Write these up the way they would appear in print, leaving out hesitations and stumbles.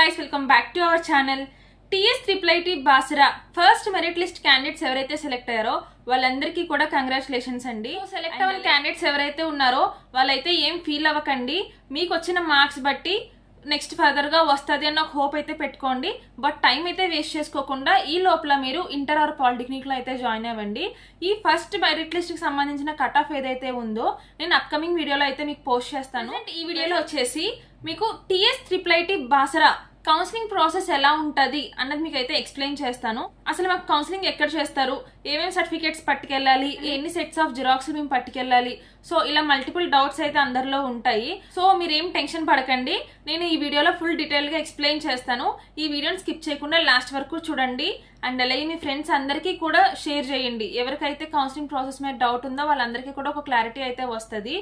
guys, welcome back to our channel. TS IIIT Basara first merit list candidates ఎవరైతే select అయ్యారో వాళ్ళందరికీ కూడా congratulations అండి. సెలెక్ట్ అవ్వని క్యాండిడేట్స్ ఎవరైతే ఉన్నారో వాళ్ళైతే ఏం ఫీల్ అవ్వకండి. మీకు వచ్చిన మార్క్స్ బట్టి నెక్స్ట్ ఫర్దర్ గా వస్తుంది అన్న హోప్ అయితే పెట్టుకోండి. బట్ టైం అయితే వేస్ట్ చేసుకోకుండా ఈ లోపల మీరు ఇంటర్ ఆర్ పాలిటెక్నిక్ లో అయితే జాయిన్ అవ్వండి. ఈ ఫస్ట్ మెరిట్ లిస్ట్ కి సంబంధించిన కట్ ఆఫ్ ఏదైతే ఉందో నేను అప్కమింగ్ వీడియోలో అయితే మీకు పోస్ట్ చేస్తాను. ఈ వీడియోలో వచ్చేసి మీకు TS IIIT Basara counselling process ఎలా ఉంటది అన్నది మీకు అయితే ఎక్స్ప్లెయిన్ చేస్తాను. అసలు మాకు కౌన్సిలింగ్ ఎక్కడ చేస్తారు, ఏమేమి సర్టిఫికేట్స్ పట్టుకెళ్ళాలి, ఎన్ని సెట్స్ ఆఫ్ జిరాక్స్ మేము పట్టుకెళ్ళాలి, సో ఇలా మల్టిపుల్ డౌట్స్ అయితే అందరిలో ఉంటాయి. సో మీరేం టెన్షన్ పడకండి, నేను ఈ వీడియోలో ఫుల్ డీటెయిల్ గా ఎక్స్ప్లెయిన్ చేస్తాను. ఈ వీడియోని స్కిప్ చేయకుండా లాస్ట్ వరకు చూడండి. అండ్ అలాగే మీ ఫ్రెండ్స్ అందరికీ కూడా షేర్ చేయండి. ఎవరికైతే కౌన్సిలింగ్ ప్రాసెస్ మీద డౌట్ ఉందో వాళ్ళందరికీ కూడా ఒక క్లారిటీ అయితే వస్తుంది.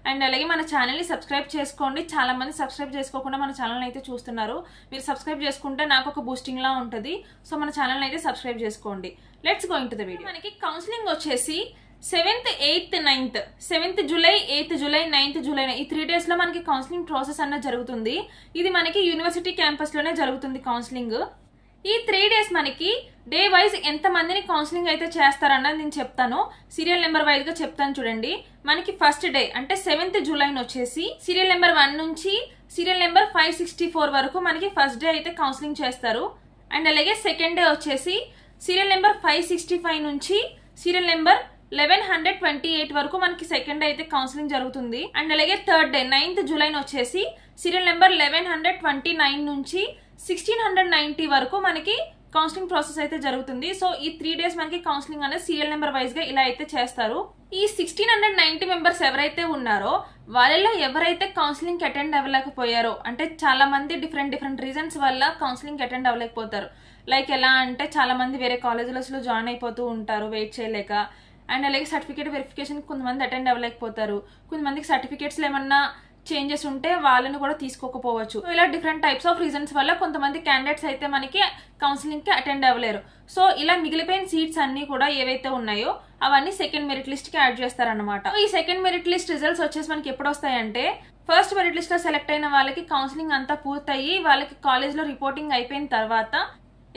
అండ్ అలాగే మన ఛానల్ ని సబ్స్క్రైబ్ చేసుకోండి. చాలా మంది సబ్స్క్రైబ్ చేసుకోకుండా మన ఛానల్ అయితే చూస్తున్నారు. మీరు సబ్స్క్రైబ్ చేసుకుంటే నాకు ఒక బూస్టింగ్ లా ఉంటుంది. సో మన ఛానల్ అయితే సబ్స్క్రైబ్ చేసుకోండి. Let's go in to the video. మనకి కౌన్సిలింగ్ వచ్చేసి 7th, 8th, 9th, 7th July, 8th July, 9th July ఈ 3 days లో మనకి కౌన్సిలింగ్ ప్రాసెస్ అన్నది జరుగుతుంది. ఇది మనకి యూనివర్సిటీ క్యాంపస్ లోనే జరుగుతుంది కౌన్సిలింగ్. ఈ 3 days మనకి డే వైజ్ ఎంత మందిని కౌన్సిలింగ్ అయితే చేస్తారన్నది నేను చెప్తాను. సీరియల్ నెంబర్ వైజ్ గా చెప్తాను చూడండి. మనకి ఫస్ట్ డే అంటే 7th జూలై వచ్చేసి సీరియల్ నెంబర్ 1 నుంచి సీరియల్ నెంబర్ 564 వరకు మనకి ఫస్ట్ డే అయితే కౌన్సిలింగ్ చేస్తారు. అండ్ అలాగే సెకండ్ డే వచ్చేసి సీరియల్ నెంబర్ 565 నుంచి సీరియల్ నెంబర్ 1128 వరకు మనకి సెకండ్ డే అయితే కౌన్సిలింగ్ జరుగుతుంది. అండ్ అలాగే థర్డ్ డే 9th జూలై వచ్చేసి సీరియల్ నెంబర్ 1129 నుంచి 1690 వరకు మనకి కౌన్సిలింగ్ ప్రాసెస్ అయితే జరుగుతుంది. సో ఈ 3 days మనకి కౌన్సిలింగ్ అనేది సీరియల్ నెంబర్ వైజ్ గా ఇలా అయితే చేస్తారు. ఈ 1690 మెంబర్స్ ఎవరైతే ఉన్నారో వాళ్ళలో ఎవరైతే కౌన్సిలింగ్ కి అటెండ్ అవ్వలేకపోయారో, అంటే చాలా మంది డిఫరెంట్ రీజన్స్ వల్ల కౌన్సిలింగ్ కి అటెండ్ అవ్వలేకపోతారు. లైక్ ఎలా అంటే చాలా మంది వేరే కాలేజెస్లో జాయిన్ అయిపోతూ ఉంటారు వెయిట్ చేయలేక. అండ్ అలాగే సర్టిఫికేట్ వెరిఫికేషన్ కొంతమంది అటెండ్ అవ్వలేకపోతారు. కొంతమందికి సర్టిఫికేట్స్ ఏమన్నా చేంజెస్ ఉంటే వాళ్ళని కూడా తీసుకోకపోవచ్చు. ఇలా డిఫరెంట్ టైప్స్ ఆఫ్ రీజన్స్ వల్ల కొంతమంది క్యాండిడేట్స్ అయితే మనకి కౌన్సిలింగ్ కి అటెండ్ అవ్వలేరు. సో ఇలా మిగిలిపోయిన సీట్స్ అన్ని కూడా ఏవైతే ఉన్నాయో అవన్నీ సెకండ్ మెరిట్ లిస్ట్ కి యాడ్ చేస్తారనమాట. ఈ సెకండ్ మెరిట్ లిస్ట్ రిజల్ట్స్ వచ్చేసి మనకి ఎప్పుడు వస్తాయంటే ఫస్ట్ మెరిట్ లిస్ట్ లో సెలెక్ట్ అయిన వాళ్ళకి కౌన్సిలింగ్ అంతా పూర్తయి వాళ్ళకి కాలేజ్ లో రిపోర్టింగ్ అయిపోయిన తర్వాత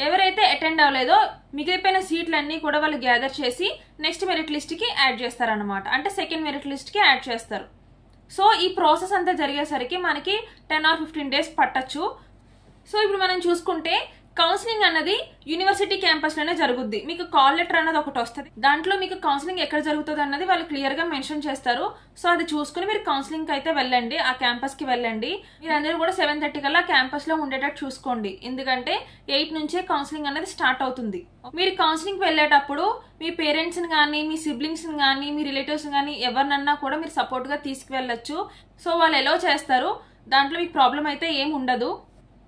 ఎవరైతే అటెండ్ అవ్వలేదో మిగిలిపోయిన సీట్లన్నీ కూడా వాళ్ళు గ్యాదర్ చేసి నెక్స్ట్ మెరిట్ లిస్ట్ కి యాడ్ చేస్తారనమాట. అంటే సెకండ్ మెరిట్ లిస్ట్ కి యాడ్ చేస్తారు. సో ఈ ప్రాసెస్ అంతా జరిగేసరికి మనకి 10 or 15 days పట్టచ్చు. సో ఇప్పుడు మనం చూసుకుంటే కౌన్సిలింగ్ అన్నది యూనివర్సిటీ క్యాంపస్ లోనే జరుగుద్ది. మీకు కాల్ లెటర్ అన్నది ఒకటి వస్తుంది. దాంట్లో మీకు కౌన్సిలింగ్ ఎక్కడ జరుగుతుంది అన్నది వాళ్ళు క్లియర్ గా మెన్షన్ చేస్తారు. సో అది చూసుకుని మీరు కౌన్సిలింగ్ కి అయితే వెళ్ళండి, ఆ క్యాంపస్ కి వెళ్ళండి. మీరందరూ కూడా 7:30 కల్లా క్యాంపస్ లో ఉండేటట్టు చూసుకోండి. ఎందుకంటే 8 నుంచే కౌన్సిలింగ్ అనేది స్టార్ట్ అవుతుంది. మీరు కౌన్సిలింగ్ కి వెళ్ళేటప్పుడు మీ పేరెంట్స్ ని కానీ, మీ సిబ్లింగ్స్ ని కానీ, మీ రిలేటివ్స్ కానీ ఎవరినన్నా కూడా మీరు సపోర్ట్ గా తీసుకువెళ్ళొచ్చు. సో వాళ్ళు ఎలా చేస్తారు, దాంట్లో మీకు ప్రాబ్లం అయితే ఏం ఉండదు.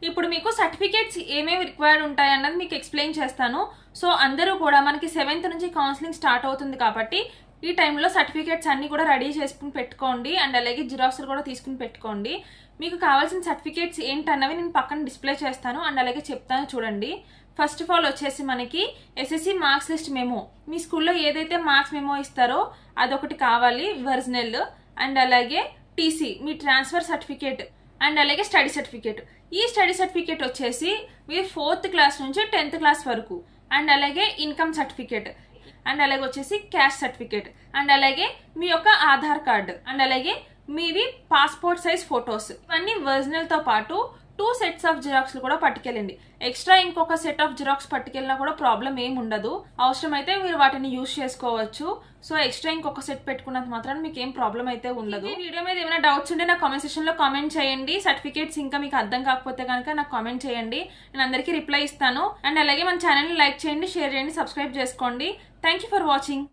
ఇప్పుడు మీకు సర్టిఫికేట్స్ ఏమేమి రిక్వైర్డ్ ఉంటాయి అన్నది మీకు ఎక్స్ప్లెయిన్ చేస్తాను. సో అందరూ కూడా మనకి 7th నుంచి కౌన్సిలింగ్ స్టార్ట్ అవుతుంది కాబట్టి ఈ టైంలో సర్టిఫికేట్స్ అన్ని కూడా రెడీ చేసుకుని పెట్టుకోండి. అండ్ అలాగే జిరాక్స్లు కూడా తీసుకుని పెట్టుకోండి. మీకు కావాల్సిన సర్టిఫికేట్స్ ఏంటన్నవి నేను పక్కన డిస్ప్లే చేస్తాను అండ్ అలాగే చెప్తాను చూడండి. ఫస్ట్ ఆఫ్ ఆల్ వచ్చేసి మనకి SSC మార్క్స్ లిస్ట్ మెమో, మీ స్కూల్లో ఏదైతే మార్క్స్ మెమో ఇస్తారో అదొకటి కావాలి ఒరిజినల్. అండ్ అలాగే TC me transfer certificate and అలాగే స్టడీ సర్టిఫికేట్. ఈ స్టడీ సర్టిఫికేట్ వచ్చేసి మీరు 4th క్లాస్ నుంచి 10th క్లాస్ వరకు. అండ్ అలాగే ఇన్కమ్ సర్టిఫికేట్ అండ్ అలాగే వచ్చేసి క్యాస్ట్ సర్టిఫికేట్ అండ్ అలాగే మీ యొక్క ఆధార్ కార్డు అండ్ అలాగే మీవి పాస్పోర్ట్ సైజ్ ఫొటోస్, ఇవన్నీ ఒరిజినల్ తో పాటు 2 sets ఆఫ్ జిరాక్స్ కూడా పట్టుకెళ్ళండి. ఎక్స్ట్రా ఇంకొక సెట్ ఆఫ్ జిరాక్స్ పట్టుకెళ్ళినా కూడా ప్రాబ్లం ఏమి ఉండదు. అవసరమైతే మీరు వాటిని యూజ్ చేసుకోవచ్చు. సో ఎక్స్ట్రా ఇంకొక సెట్ పెట్టుకున్నంత మాత్రం మీకు ఏం ప్రాబ్లం అయితే ఉండదు. ఈ వీడియో మీద ఏమైనా డౌట్స్ ఉంటే నాకు కామెంట్ సెక్షన్ లో కామెంట్ చేయండి. సర్టిఫికేట్స్ ఇంకా మీకు అర్థం కాకపోతే కనుక నాకు కామెంట్ చేయండి, నేను అందరికీ రిప్లై ఇస్తాను. అండ్ అలాగే మన ఛానల్ ని లైక్ చేయండి, షేర్ చేయండి, సబ్స్క్రైబ్ చేసుకోండి. Thank you for watching.